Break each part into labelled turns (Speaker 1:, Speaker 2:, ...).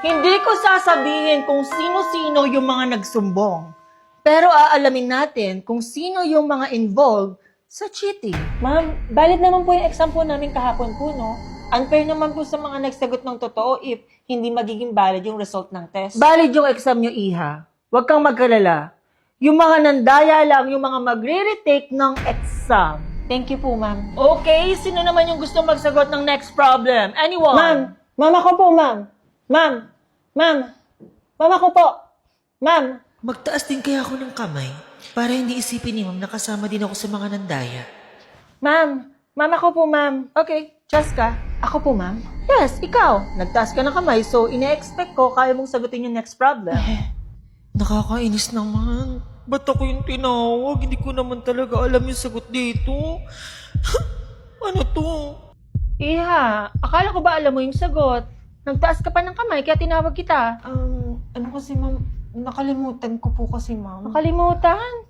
Speaker 1: Hindi ko sasabihin kung sino-sino yung mga nagsumbong. Pero aalamin natin kung sino yung mga involved sa cheating.
Speaker 2: Ma'am, valid naman po yung exam po namin kahapon po, no? Unfair naman po sa mga nagsagot ng totoo if hindi magiging valid yung result ng test.
Speaker 1: Valid yung exam nyo, Iha. Huwag kang magkalala. Yung mga nandaya lang, yung mga magre-retake ng exam.
Speaker 2: Thank you po, ma'am.
Speaker 1: Okay, sino naman yung gusto magsagot ng next problem? Anyone?
Speaker 2: Ma'am, ma'am ako po, ma'am. Ma'am, ma'am, ma'am ako po. Ma'am,
Speaker 3: Magtaas din kaya ako ng kamay para hindi isipin ni ma'am na kasama din ako sa mga nandaya.
Speaker 2: ma'am, ma'am ako po, ma'am.
Speaker 1: Okay, Chaska.
Speaker 2: Ako po, ma'am.
Speaker 1: Yes, ikaw. Nagtaas ka ng kamay, so ine-expect ko kaya mong sagutin yung next problem.
Speaker 3: Nakakainis naman. Ba't ako yung tinawag? Hindi ko naman talaga alam yung sagot dito. Ano to?
Speaker 1: Iha, akala ko ba alam mo yung sagot? Nagtaas ka pa ng kamay, kaya tinawag kita.
Speaker 2: Ano kasi, ma'am, nakalimutan ko po kasi, ma'am.
Speaker 1: Nakalimutan?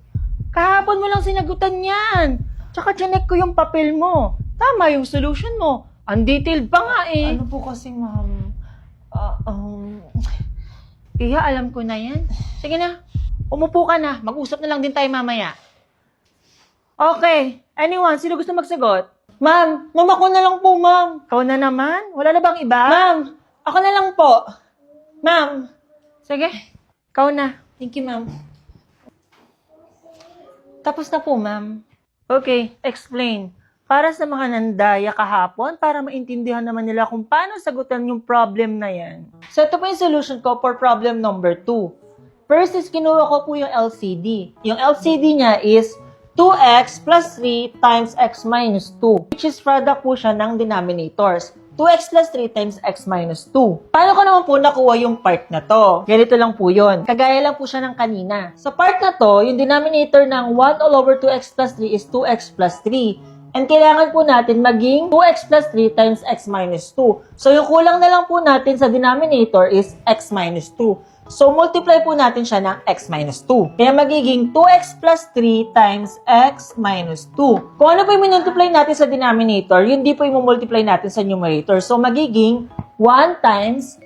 Speaker 1: Kahapon mo lang sinagutan yan. Tsaka chinek ko yung papel mo. Tama yung solution mo. Undetailed pa nga eh.
Speaker 2: Ano po kasi, ma'am?
Speaker 1: Iha, alam ko na yan. Sige na, umupo ka na. Mag-usap na lang din tayo mamaya. Okay, anyone, sino gusto magsagot?
Speaker 2: Ma'am, ma'am ako na lang po, ma'am.
Speaker 1: Ikaw na naman? Wala na bang iba?
Speaker 2: Ma'am, ako na lang po. Ma'am.
Speaker 1: Sige, ikaw na.
Speaker 2: Thank you, ma'am. Tapos na po, ma'am.
Speaker 1: Okay, explain. Para sa mga nandaya kahapon, para maintindihan naman nila kung paano sagutan yung problem na yan.
Speaker 2: So, ito po yung solution ko for problem number 2. First is, kinuha ko po yung LCD. Yung LCD niya is 2x plus 3 times x minus 2, which is product po siya ng denominators. 2x plus 3 times x minus 2. Paano ko naman po nakuha yung part na to? Ganito lang po yun. Kagaya lang po siya ng kanina. Sa part na to, yung denominator ng 1 all over 2x plus 3 is 2x plus 3. And kailangan po natin maging 2x plus 3 times x minus 2. So, yung kulang na lang po natin sa denominator is x minus 2. So, multiply po natin siya ng x minus 2. Kaya magiging 2x plus 3 times x minus 2. Kung ano po yung multiply natin sa denominator, yun di po yung multiply natin sa numerator. So, magiging 1 times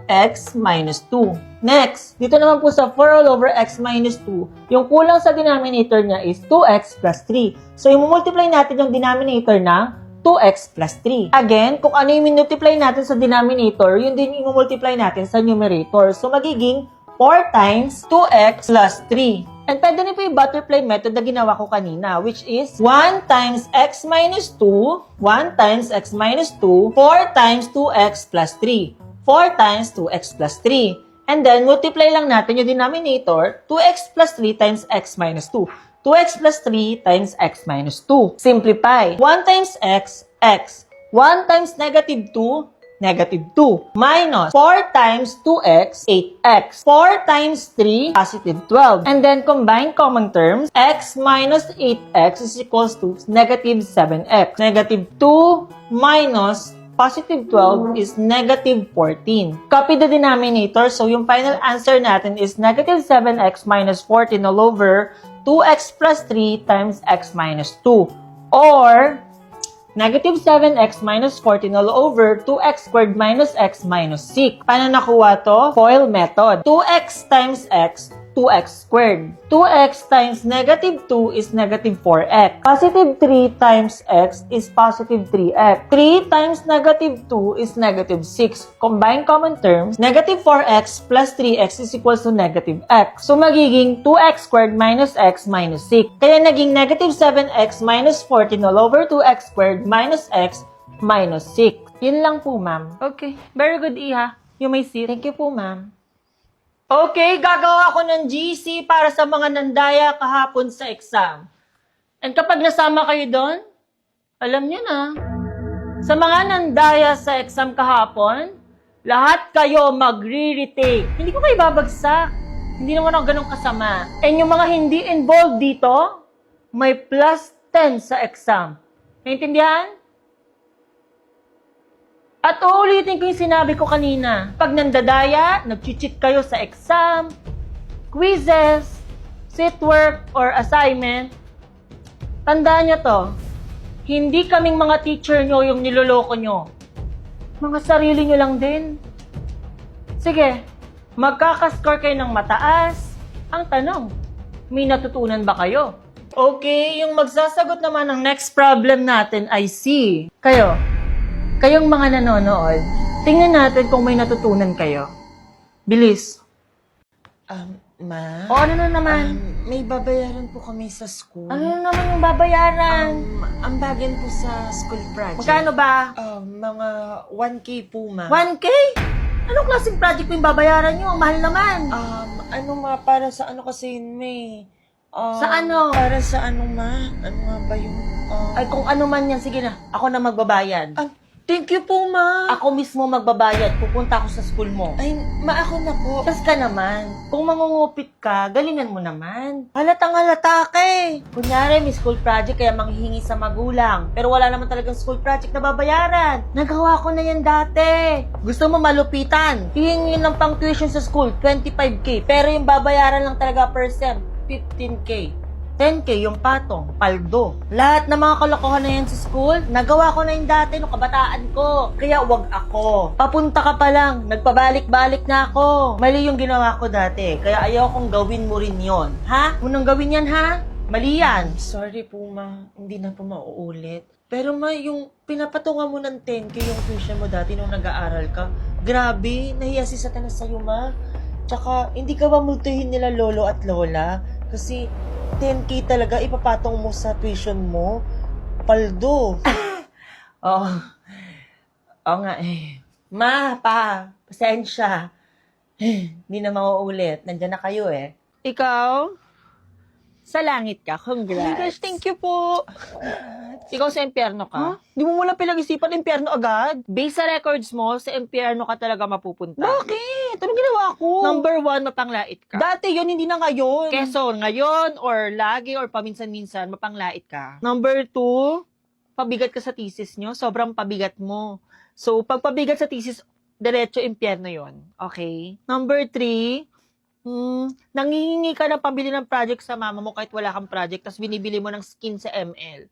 Speaker 2: x minus 2. Next, dito naman po sa 4 all over x minus 2, yung kulang sa denominator niya is 2x plus 3. So, yung multiply natin yung denominator ng 2x plus 3. Again, kung ano yung multiply natin sa denominator, yun din yung multiply natin sa numerator. So, magiging 4 times 2x plus 3. And pwede rin po yung butterfly method na ginawa ko kanina, which is 1 times x minus 2, 1 times x minus 2, 4 times 2x plus 3. 4 times 2x plus 3. And then, multiply lang natin yung denominator, 2x plus 3 times x minus 2. 2x plus 3 times x minus 2. Simplify. 1 times x, x. 1 times negative 2, negative 2. Minus 4 times 2x, 8x. 4 times 3, positive 12. And then, combine common terms, x minus 8x is equals to negative 7x. Negative 2 minus positive 12 is negative 14. Copy the denominator, so yung final answer natin is negative 7x minus 14 all over 2x plus 3 times x minus 2. Or, negative 7x minus 14 all over 2x squared minus x minus 6. Paano nakuha to? FOIL method. 2x times x, 2x squared. 2x times negative 2 is negative 4x. Positive 3 times x is positive 3x. 3 times negative 2 is negative 6. Combine common terms, negative 4x plus 3x is equals to negative x. So, magiging 2x squared minus x minus 6. Kaya naging negative 7x minus 14 all over 2x squared minus x minus 6. Yun lang po, ma'am.
Speaker 1: Okay, very good, Iha. You may sit.
Speaker 2: Thank you po, ma'am.
Speaker 1: Okay, gagawa ako ng GC para sa mga nandaya kahapon sa exam. And kapag nasama kayo doon, alam niyo na, sa mga nandaya sa exam kahapon, lahat kayo magre-retake. Hindi ko kayo babagsak. Hindi naman ako ganun kasama. And yung mga hindi involved dito, may plus 10 sa exam. Naintindihan? At uulitin ko yung sinabi ko kanina. Pag nandadaya, nag-cheat kayo sa exam, quizzes, sit work, or assignment, tandaan nyo to, hindi kaming mga teacher nyo yung niloloko nyo. Mga sarili nyo lang din. Sige, magkakascore kayo ng mataas. Ang tanong, may natutunan ba kayo? Okay, yung magsasagot naman ng next problem natin ay C. Kayong mga nanonood, tingnan natin kung may natutunan kayo. Bilis.
Speaker 3: Ma?
Speaker 1: O ano na naman?
Speaker 3: May babayaran po kami sa school.
Speaker 1: Ano na naman yung babayaran?
Speaker 3: Ambagan po sa school project.
Speaker 1: Magkano ba?
Speaker 3: Mga 1K po, ma.
Speaker 1: 1K? Anong klaseng project yung babayaran nyo? Ang mahal naman.
Speaker 3: Para sa ano kasi yun, may...
Speaker 1: Sa ano?
Speaker 3: Para sa ano, ma? Ano nga ba yung...
Speaker 1: Ay, kung ano man yan, sige na. Ako na magbabayad.
Speaker 3: Thank you po, ma.
Speaker 1: Ako mismo magbabayad. Pupunta ako sa school mo.
Speaker 3: Ay, ma, ako na po.
Speaker 1: Tas ka naman. Kung mangungupit ka, galingan mo naman. Halatang halata ka eh. Kunyari, may school project kaya manghihingi sa magulang. Pero wala naman talagang school project na babayaran. Nagawa ko na yan dati. Gusto mo malupitan? Hihingin ng pang tuition sa school, 25K. Pero yung babayaran lang talaga per sem, 15K. 10K yung patong, paldo. Lahat ng mga kalokohan na yan sa school, nagawa ko na yung dati nung kabataan ko. Kaya wag ako. Papunta ka pa lang, nagpabalik-balik na ako. Mali yung ginawa ko dati, kaya ayaw kong gawin mo rin yon. Ha? Unang gawin yan, ha? Mali yan.
Speaker 3: Sorry po, ma. Hindi na po mauulit. Pero ma, yung pinapatungan mo ng 10K yung tuition mo dati nung nag-aaral ka, grabe, nahiya si Satanas sa'yo, ma. Tsaka, hindi ka ba multuhin nila lolo at lola? Kasi, 10K talaga ipapatong mo sa tuition mo. Paldo.
Speaker 1: Oo nga eh. Ma, pa, pasensya. Hindi na mauulit. Nandiyan na kayo eh. Ikaw? Sa langit ka. Congrats.
Speaker 3: Oh my gosh, thank you po.
Speaker 1: Ikaw sa impyerno ka?
Speaker 3: Di mo muna pinag-isipan impyerno agad?
Speaker 1: Based sa records mo, sa impyerno ka talaga mapupunta.
Speaker 3: Bakit? Anong ginawa ko?
Speaker 1: Number 1, mapanglait ka.
Speaker 3: Dati yun, hindi na ngayon.
Speaker 1: Keso, ngayon, or lagi, or paminsan-minsan, mapanglait ka. Number 2, pabigat ka sa thesis nyo. Sobrang pabigat mo. So, pag pabigat sa thesis, diretso impyerno yon. Okay? Number 3, nangihingi ka ng pambili ng project sa mama mo kahit wala kang project, tapos binibili mo ng skin sa ML.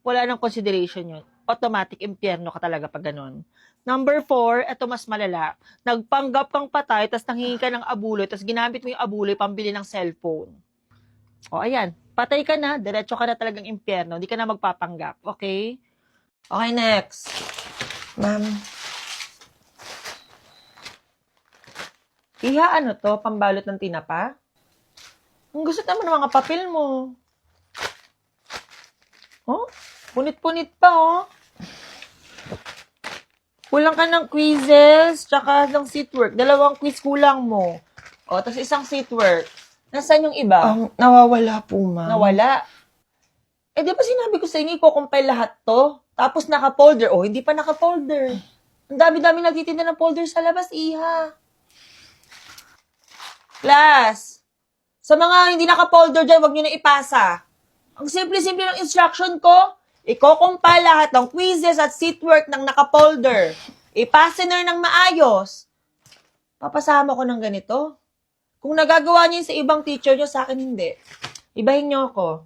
Speaker 1: Wala nang consideration yun. Automatic impyerno ka talaga pag ganun. Number 4, eto mas malala. Nagpanggap kang patay, tapos nanghingi ka ng abuloy, tapos ginamit mo yung abuloy pambili ng cellphone. O, ayan. Patay ka na, diretso ka na talagang impyerno. Hindi ka na magpapanggap. Okay? Okay, next.
Speaker 3: Ma'am,
Speaker 1: Iha, ano to? Pambalot ng tinapa? Ang gusto naman ng mga papel mo. Oh? Punit-punit pa, oh. Kulang ka ng quizzes, tsaka ng seatwork. 2 quiz kulang mo. O, tapos isang seatwork. Nasaan yung iba?
Speaker 3: nawawala po, ma'am.
Speaker 1: Nawala. Eh, di ba sinabi ko sa inyo, i-compile lahat to? Tapos naka-folder. O, hindi pa naka-folder. Ang dami-dami nagtitinda ng folder sa labas, iha. Class, sa mga hindi naka-folder dyan, huwag nyo na ipasa. Ang simple-simple ng instruction ko, i-compile lahat ng quizzes at seatwork ng naka-folder. Ipasa ng maayos. Papasama ko ng ganito. Kung nagagawa niyo yun sa ibang teacher nyo, sa akin hindi. Ibahin nyo ako.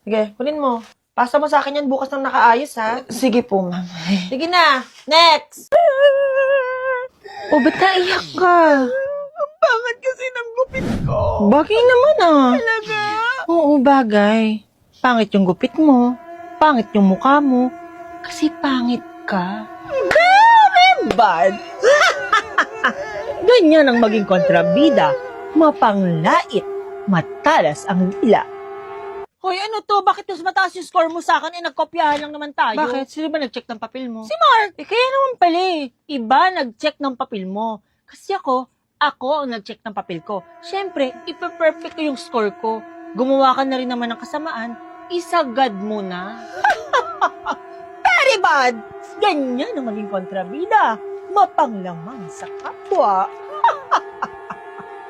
Speaker 1: Sige, kunin mo. Pasa mo sa akin yan bukas ng nakaayos, ha?
Speaker 3: Sige po, ma'am.
Speaker 1: Sige na. Next!
Speaker 2: O, ba't naiyak ka?
Speaker 3: Ang pangit kasi ng gupit ko.
Speaker 2: Bagay naman
Speaker 3: Talaga?
Speaker 2: Oo, bagay. Pangit yung gupit mo. Pangit yung mukha mo. Kasi pangit ka.
Speaker 1: Bad. Ganyan ang maging kontrabida. Mapanglait. Matalas ang dila. Hoy, ano to? Bakit mas mataas yung score mo sa akin? Eh, nagkopyahan lang naman tayo.
Speaker 2: Bakit? Sino ba nag-check ng papel mo?
Speaker 1: Si Mark. Eh, kaya naman pala eh. Iba nag-check ng papel mo. Kasi ako ang nag-check ng papel ko. Siyempre, ipa-perfect ko yung score ko. Gumawa ka na rin naman ng kasamaan. Isagad mo na. Very bad! Ganyan ang maging kontrabida. Mapanglamang sa kapwa.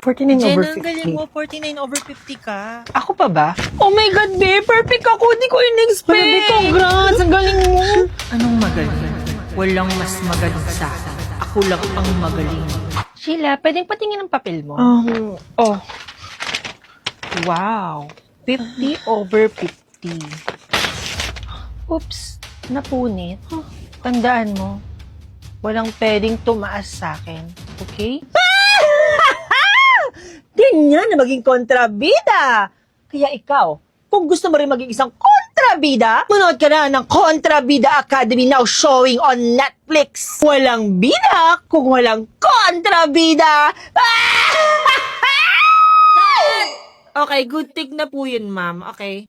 Speaker 2: 49
Speaker 3: Jen,
Speaker 2: over
Speaker 3: ang galing
Speaker 2: 50.
Speaker 3: mo. 49 over 50 ka.
Speaker 2: Ako pa ba?
Speaker 1: Oh my God, babe! Perfect ako! Hindi ko in-expect!
Speaker 2: Grabe, congrats! Ang galing mo!
Speaker 1: Anong magaling? Walang mas magaling sa akin. Ako lang ang magaling. Sheila, pwedeng patingin ng papel mo?
Speaker 2: Oh.
Speaker 1: Wow. 50 over 50. Oops. Napunit. Tandaan mo, walang pwedeng tumaas sa akin.
Speaker 2: Okay?
Speaker 3: Ganyan na maging kontrabida. Kaya ikaw, kung gusto mo rin maging isang kontrabida, manood ka na ng Kontrabida Academy now showing on Netflix. Walang bida kung walang kontrabida. Okay, good take na po yun, ma'am. Okay.